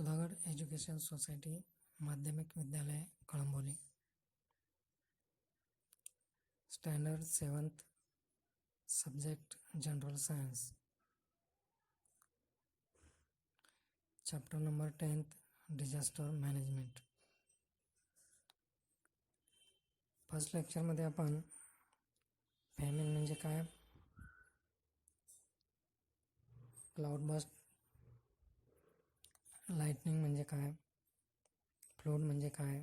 Sudhagad education society माध्यमिक विद्यालय Kalamboli. Standard 7th, subject general science, chapter number 10th, disaster management. First लेक्चरमध्ये आपण famine म्हणजे काय, क्लाउड बस्ट, लाइटनिंग म्हणजे काय, फ्लोड म्हणजे काय,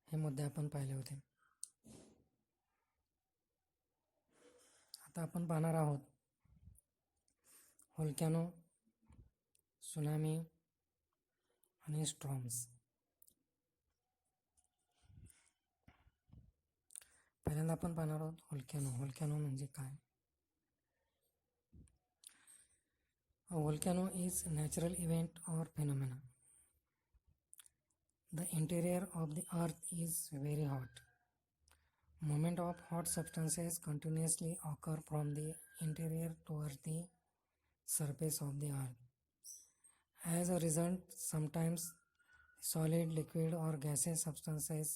हे मुद्दे आपण पाहिले होते. आता आपण पाहणार आहोत व्होल्कॅनो, सुनामी आणि स्ट्रॉम्स. पहिल्यांदा आपण पाहणार आहोत व्होल्कॅनो. व्होल्कॅनो म्हणजे काय? A volcano is a natural event or phenomena. The interior of the earth is very hot. Movement of hot substances continuously occur from the interior towards the surface of the earth. As a result, sometimes solid, liquid or gaseous substances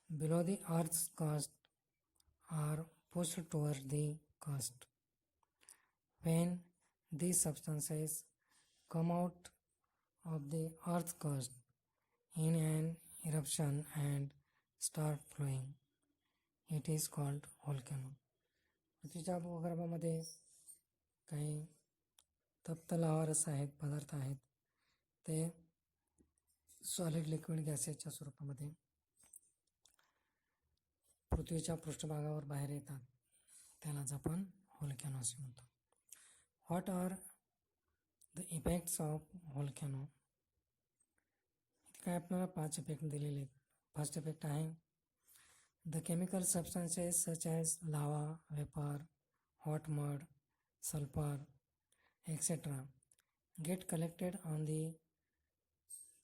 below the earth's crust are pushed towards the crust. When these substances come out of the earth's crust in an eruption and start flowing, it is called volcano. पृथ्वीच्या भूगर्भामध्ये काही तप्त लावारस आहेत, पदार्थ आहेत, ते solid, liquid, गॅसेसच्या स्वरूपामध्ये पृथ्वीच्या पृष्ठभागावर बाहेर येतात. त्यालाच आपण व्होल्कॅनो असे म्हणतो. What are the effects of volcano? इथे काय आपल्याला 5 इफेक्ट दिलेले आहेत. फर्स्ट इफेक्ट आहे the chemical substances such as lava, vapour, hot mud, sulphur etcetera get collected on the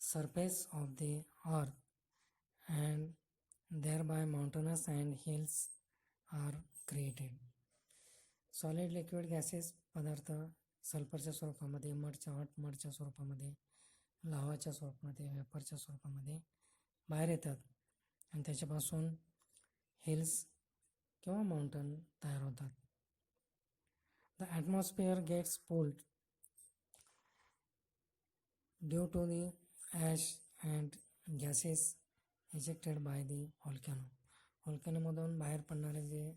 surface of the earth and thereby mountains and hills are created. Solid, liquid, gases पदार्थ सल्फरच्या स्वरूपामध्ये, hot मडच्या स्वरूपामध्ये, लावाच्या स्वरूपामध्ये, वेपरच्या स्वरूपामध्ये बाहेर येतात आणि त्याच्यापासून हिल्स किंवा माउंटन तयार होतात. The atmosphere gets polluted due to the ash and gases ejected by the volcano. व्होल्कॅनोमधून बाहेर पडणारे जे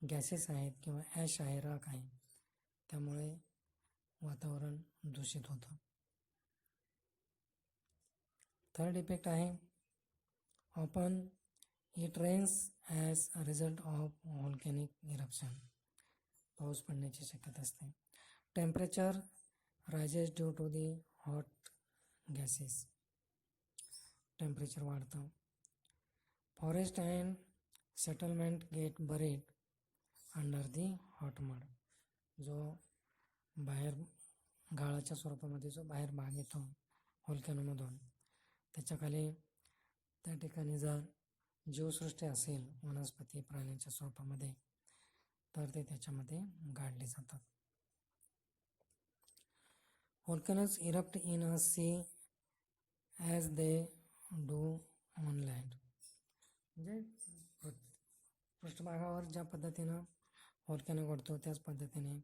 गॅसेस आहेत किंवा ॲश आहे, राख आहे, त्यामुळे वातावरण दूषित होतं. थर्ड इफेक्ट आहे often it rains as a result of volcanic eruption. पाऊस पडण्याची शक्यता असते. Temperature rises due to the hot gases. Temperature वाढतं. Forest and settlement get buried under the hot mud. जो बाहेर गाळाच्या स्वरूपामध्ये जो बाहेर भाग येतो व्होल्कॅनोमधून, त्याच्याखाली त्या ठिकाणी जर जीवसृष्टी असेल, वनस्पती, प्राण्यांच्या स्वरूपामध्ये, तर ते त्याच्यामध्ये गाडले जातात. Volcanoes erupt in a sea as they do on land. म्हणजे पृष्ठभागावर ज्या पद्धतीनं व्होल्कॅनो घडतो त्याच पद्धतीने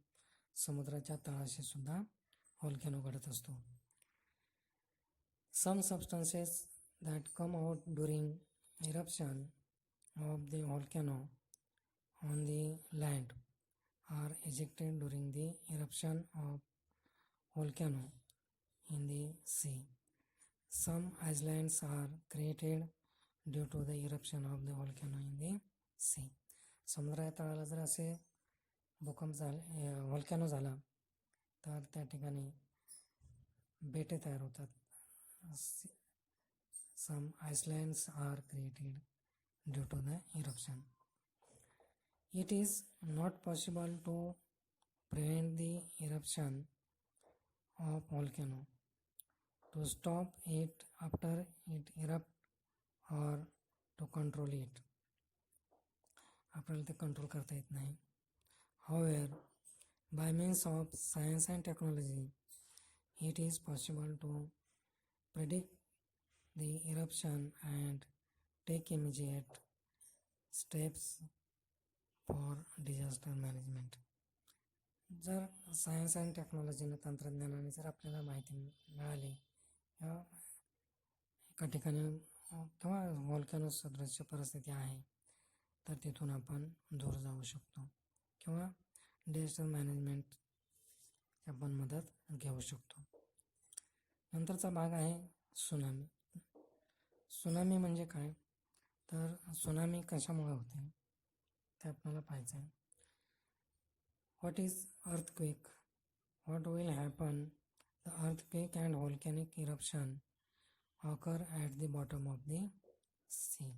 समुद्राच्या तळाशी सुद्धा व्होल्कॅनो घडत असतो. Some substances that come out during eruption of the volcano on the land are ejected during the eruption of volcano in the sea. Some islands are created due to the eruption of the volcano in the sea. समुद्राच्या तळाला जर असे भूकंप झाले, volcano झाला, तर त्या ठिकाणी बेटे तयार होतात. Some islands are created due to the eruption. It is not possible to prevent the eruption of volcano, to stop it after it erupt or to control it. आपल्याला ते कंट्रोल करता येत नाही. However, by means of science and technology, it is possible to predict the eruption and take immediate steps for disaster management. जर science and टेक्नॉलॉजीनं तंत्रज्ञानाने जर आपल्याला माहिती मिळाली किंवा एका ठिकाणी किंवा व्हॉल्कॅनो सदृश्य परिस्थिती आहे तर तिथून आपण दूर जाऊ शकतो किंवा डिझास्टर मॅनेजमेंट आपण मदत घेऊ शकतो. नंतरचा भाग आहे सुनामी. सुनामी म्हणजे काय तर सुनामी कशामुळे होते ते आपल्याला पाहायचं आहे. What is earthquake? What will happen the earthquake and volcanic eruption occur at the bottom of the sea.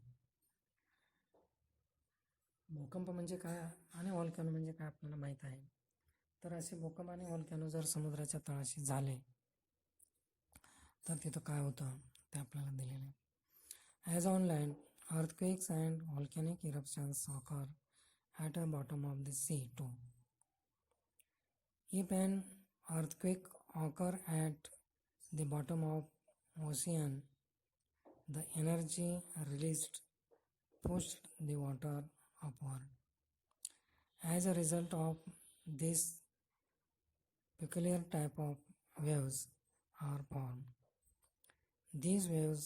भूकंप म्हणजे काय आणि व्हॉल्कॅनो म्हणजे काय आपल्याला माहीत आहे. तर असे भूकंप आणि व्हॉल्कॅनो जर समुद्राच्या तळाशी झाले तर तिथं काय होतं ते आपल्याला दिलेलं आहे. As on land earthquakes and volcanic eruptions occur at the bottom of the sea too. If an earthquake occurs at the bottom of ocean, the energy released pushed the water upward. As a result of this, peculiar type of waves are formed. These waves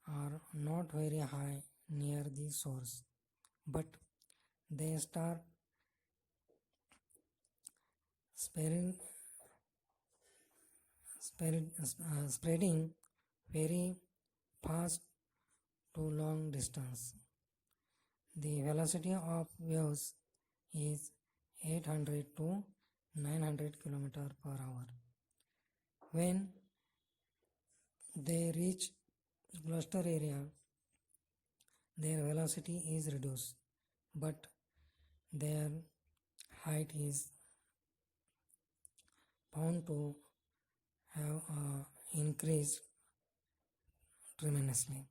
are not very high near the source, but they start spreading very fast to long distance. The velocity of waves is 800 to 900 km per hour. When they reach cluster area, their velocity is reduced, but their height is found to have increased tremendously,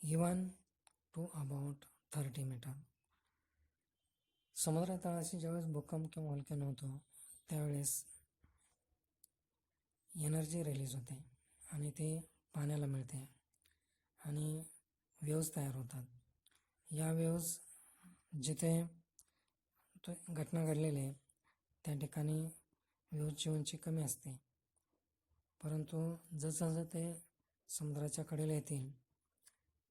even to about 30 meter. समुद्रतळाशी ज्यावेळेस भूकंप किंवा व्हॉल्कॅनो होतो त्यावेळेस energy release होते आणि ते पाण्याला मिळते आणि वेव्ज तयार होतात. या वेव्ज जिथे घटना घडलेली आहे त्या ठिकाणी वेव्जची उंची कमी असते, परंतु जसं ते समुद्राच्या कडेला येतील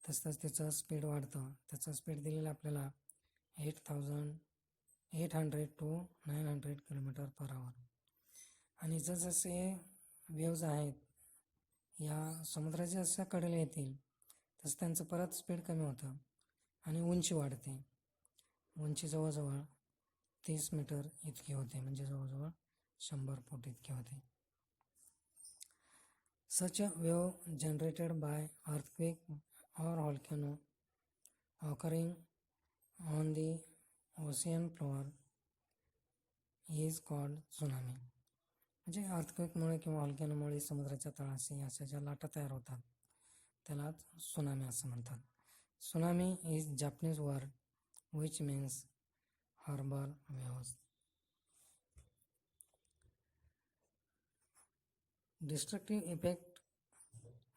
तसंच त्याचं स्पीड वाढतं. त्याचं स्पीड दिलेलं आपल्याला 800 to 900 km per hour. आणि जसजसे वेव्ज आहेत या समुद्राच्या जसं कडेला येतील तसं त्यांचं परत स्पीड कमी होतं आणि उंची वाढते. उंची जवळजवळ 30 मीटर इतकी होते, म्हणजे जवळजवळ 100 फूट इतकी होते. Such a wave generated by earthquake or volcano occurring on the ocean floor is called tsunami. म्हणजे अर्थक्वेकमुळे किंवा व्हॉल्कॅनोमुळे समुद्राच्या तळाशी अशा ज्या लाटा तयार होतात त्यालाच सुनामी असं म्हणतात. Tsunami is Japanese word which means horrible waves. Destructive effect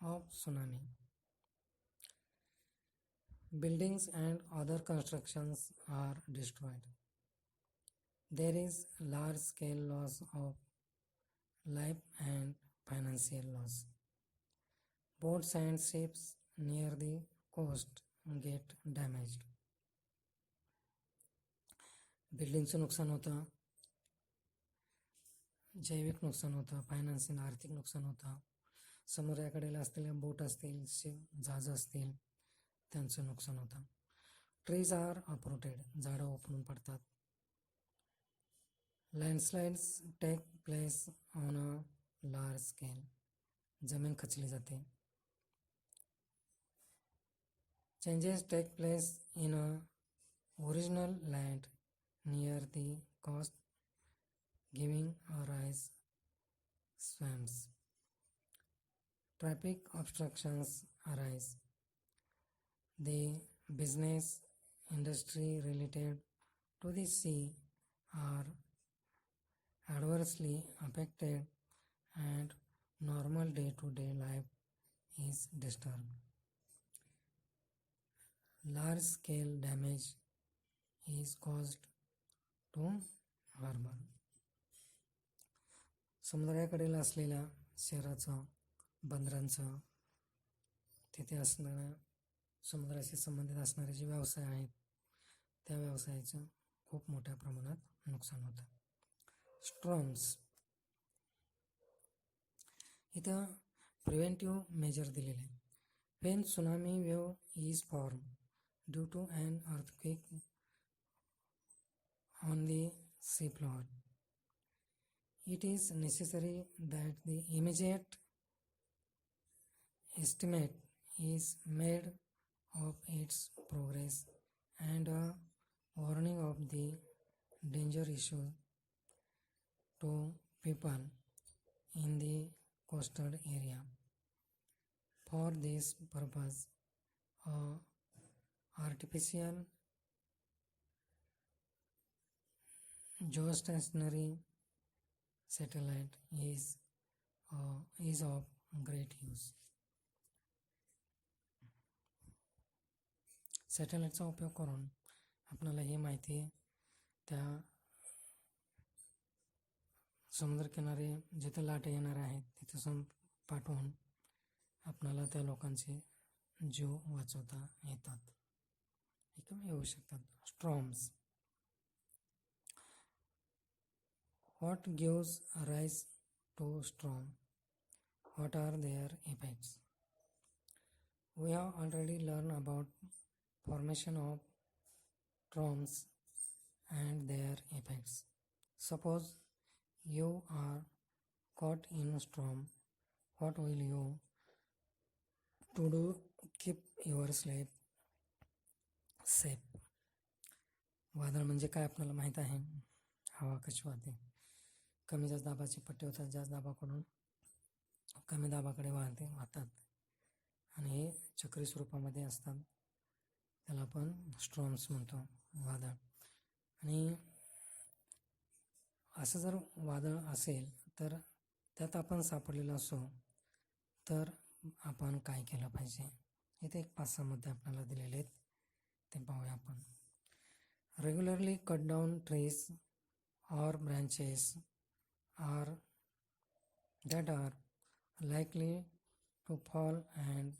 of tsunami. Buildings and other constructions are destroyed. There is large scale loss of life and financial loss. Boats and ships near the coast get damaged. बिल्डिंगचं नुकसान होतं, जैविक नुकसान होतं, financial आर्थिक नुकसान होतं, समुद्राकडेला असलेल्या बोट असतील, जहाज असतील त्यांचं नुकसान होतं. ट्रीज आर अपरूटेड, झाडं उपडून पडतात. Landslides take place on a large scale, जमीन खचली जाते. Changes take place in a original land near the coast, giving rise swamps. Traffic obstructions arise. The business industry related to the sea are adversely affected and normal day-to-day life is disturbed. Large-scale damage is caused to harbor. समुद्राकडील असलेल्या शहराचं, बंदरांचं, तिथे असणाऱ्या समुद्राशी संबंधित असणारे जे व्यवसाय आहेत त्या व्यवसायाचं खूप मोठ्या प्रमाणात नुकसान होतं. स्ट्रॉम्स, इथं प्रिव्हेंटिव्ह मेजर दिलेले आहे. When tsunami wave is formed due to an earthquake on the seafloor, it is necessary that the immediate estimate is made of its progress and a warning of the danger issue to people in the coastal area. For this purpose, a artificial geostationary satellite is of great use. सॅटेलाईटचा उपयोग करून आपल्याला ही माहिती त्या समुद्रकिनारी जिथे latte येणार आहेत तिथे पाठवून आपल्याला त्या लोकांचे जीव वाचवता येतात किंवा येऊ शकतात. Storms, what gives rise to storm, what are their effects. We have already learned about formation of storms and their effects. Suppose you are caught in a storm. What will you to do keep yourself safe? वादळ म्हणजे काय आपल्याला माहीत आहे. हवा कशी वाहते, कमी जास्त दाबाची पट्टी होतात, जास्त दाबाकडून कमी दाबाकडे वाहतात आणि हे चक्री स्वरूपामध्ये असतात. त्याला आपण स्ट्रॉम्स म्हणतो, वादळ. आणि असं जर वादळ असेल तर त्यात आपण सापडलेलो असो तर आपण काय केलं पाहिजे. इथे एक 5-6 मुद्दे आपल्याला दिलेले आहेत, ते पाहूया आपण. Regularly cut down trees or branches that are likely to fall and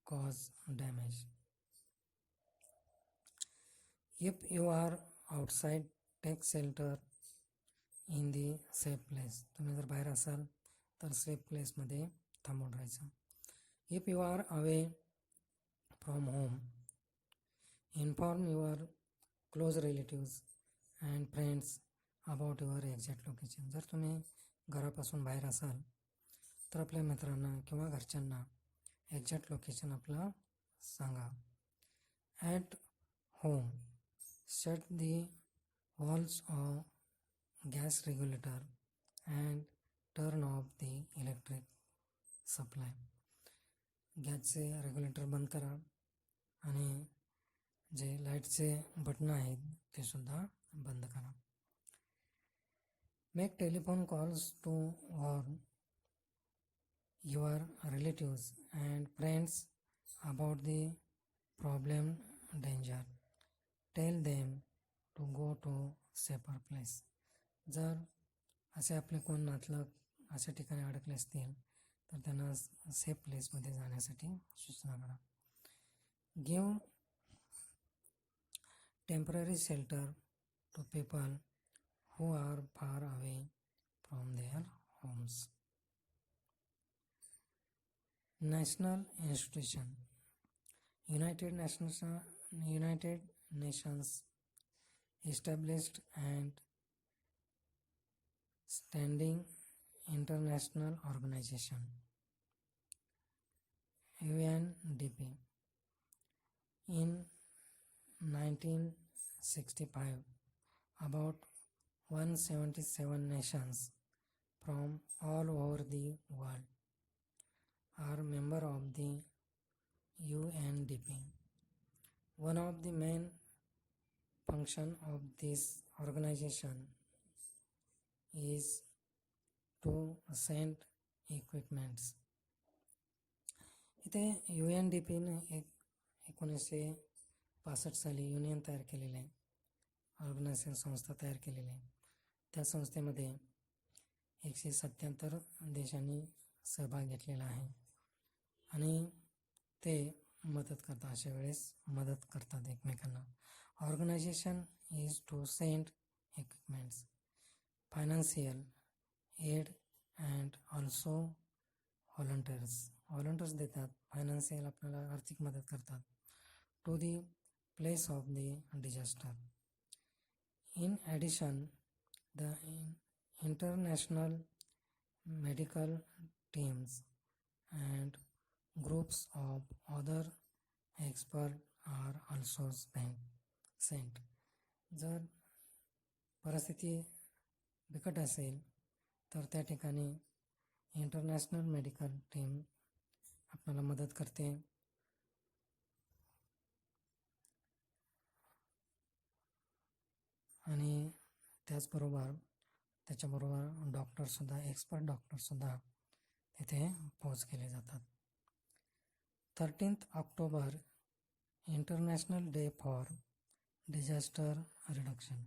cause damage. If you are outside, take shelter in the safe place. तुम्ही जर बाहेर असाल तर सेफ प्लेसमध्ये थांबून राहायचं. If you are away from home, inform your close relatives and friends about your exact location. जर तुम्ही घरापासून बाहेर असाल तर आपल्या मित्रांना किंवा घरच्यांना एक्झॅक्ट लोकेशन आपलं सांगा. At home, shut the walls of gas regulator and turn of the electric supply. गॅसचे रेग्युलेटर बंद करा आणि जे लाईटचे बटणं आहेत ते सुद्धा बंद करा. Make telephone calls to warn your relatives and friends about the problem danger. Tell them to go to safer place. जर असे आपले कोण नातलग अशा ठिकाणी अडकले असतील तर त्यांना सेफ प्लेसमध्ये जाण्यासाठी सूचना करा. Give temporary shelter to people who are far away from their homes. National institution. United Nations established and standing international organization, UNDP, in 1965. About 177 nations from all over the world are member of the UNDP. One of the main function of this organization is to send equipments. इथे UNDPने 1965 साली union तयार केलेलं आहे, organisation संस्था तयार केलेली आहे. त्या संस्थेमध्ये 177 देशांनी सहभाग घेतलेला आहे आणि ते मदत करतात, अशा वेळेस मदत करतात एकमेकांना. Organisation is to send equipments, financial aid and also volunteers देतात, फायनान्शियल आपल्याला आर्थिक मदत करतात, to the place of the disaster. In addition the international medical teams and groups of other expert are also sent. जर परिस्थिती बिकट असेल तर त्या ठिकाणी इंटरनॅशनल मेडिकल टीम आपल्याला मदत करते. आणि त्याच्याबरोबर डॉक्टरसुद्धा, एक्सपर्ट डॉक्टरसुद्धा तिथे पोच केले जातात. 13 October international day for disaster reduction.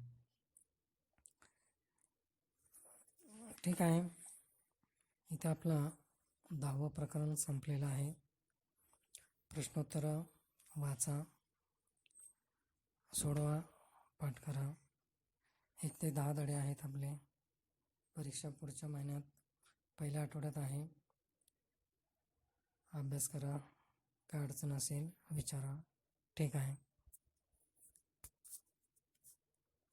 ठीक आहे, इथे आपलं 10वं प्रकरण संपलेलं आहे. प्रश्नोत्तरं वाचा, सोडवा, पाठ करा. 1 ते 10 धडे आहेत आपले. परीक्षा पुढच्या महिन्यात पहिल्या आठवड्यात आहे. अभ्यास करा, काय अडचण असेल विचारा. ठीक आहे.